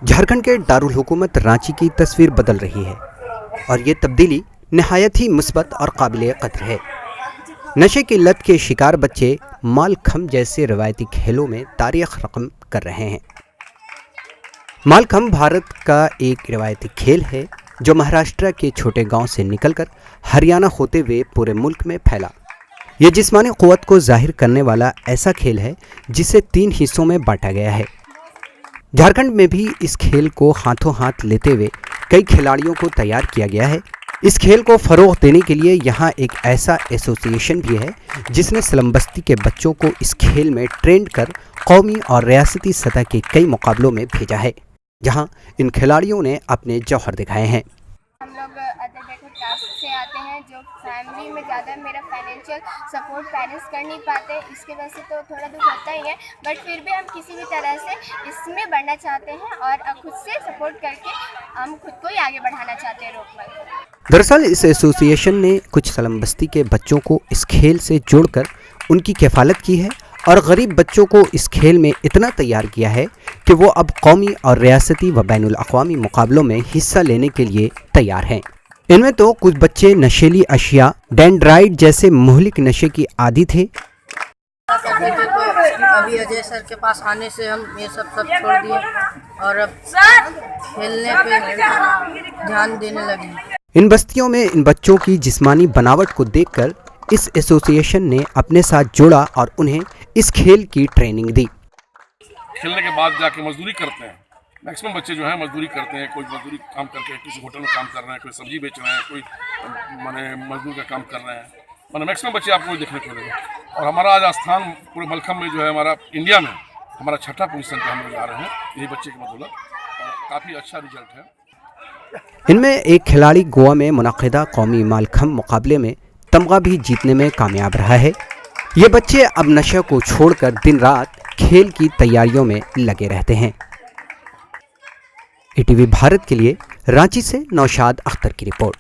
झारखंड के दारुल हुकूमत रांची की तस्वीर बदल रही है और ये तब्दीली नहायत ही मुस्बत और काबिल कदर है। नशे की लत के शिकार बच्चे मालखम जैसे रवायती खेलों में तारीख रकम कर रहे हैं। मालखम भारत का एक रवायती खेल है जो महाराष्ट्र के छोटे गांव से निकलकर हरियाणा होते हुए पूरे मुल्क में फैला। यह जिस्मानी क़ुव्वत को जाहिर करने वाला ऐसा खेल है जिसे 3 हिस्सों में बांटा गया है। झारखंड में भी इस खेल को हाथों हाथ लेते हुए कई खिलाड़ियों को तैयार किया गया है। इस खेल को फ़रोग़ देने के लिए यहाँ एक ऐसा एसोसिएशन भी है जिसने स्लम बस्ती के बच्चों को इस खेल में ट्रेन कर कौमी और रियासती सतह के कई मुकाबलों में भेजा है, जहाँ इन खिलाड़ियों ने अपने जौहर दिखाए हैं। हम लोग अदर बैठक कास्ट से आते हैं, जो फैमिली में ज़्यादा मेरा फाइनेंशियल सपोर्ट पेरेंट्स कर नहीं पाते, इसके वजह से तो थोड़ा दुख होता ही है। बट फिर भी हम किसी भी तरह से इसमें बढ़ना चाहते हैं और खुद से सपोर्ट करके हम खुद को ही आगे बढ़ाना चाहते हैं रोकमल। दरअसल इस एसोसिएशन ने कुछ स्लम बस्ती के बच्चों को इस खेल से जोड़कर उनकी किफ़ालत की है और गरीब बच्चों को इस खेल में इतना तैयार किया है कि वो अब कौमी और रियासती व बैनुल अक़वामी मुकाबलों में हिस्सा लेने के लिए तैयार हैं। इनमें तो कुछ बच्चे नशीली अशिया, डेंड्राइट जैसे मुहलिक नशे की आदी थे। अभी अजय सर के पास आने से हम ये सब छोड़ दिए और अब खेलने पे ध्यान देने लगे। इन बस्तियों में इन बच्चों की जिस्मानी बनावट को देखकर इस एसोसिएशन ने अपने साथ जोड़ा और उन्हें इस खेल की ट्रेनिंग दी। खेलने के बाद जाके मजदूरी करते हैं। मैक्सिमम बच्चे जो है मजदूरी करते हैं, कोई मजदूरी काम करके किसी होटल में काम कर रहे हैं, कोई सब्जी बेच रहे हैं, कोई माने मजदूर का काम कर रहे हैं। माने मैक्सिमम बच्चे आपको देखने को मिलेंगे। और हमारा आज स्थान पूरे मलखम में जो है हमारा इंडिया में हमारा 6ठा पोजीशन पर हम लोग आ रहे हैं, यही बच्चे की बदौलत, और काफ़ी अच्छा रिजल्ट है। इनमें एक खिलाड़ी गोवा में मुनक़िदा कौमी मालखम मुकाबले में तमगा भी जीतने में कामयाब रहा है। ये बच्चे अब नशे को छोड़कर दिन रात खेल की तैयारियों में लगे रहते हैं। ईटीवी भारत के लिए रांची से नौशाद अख्तर की रिपोर्ट।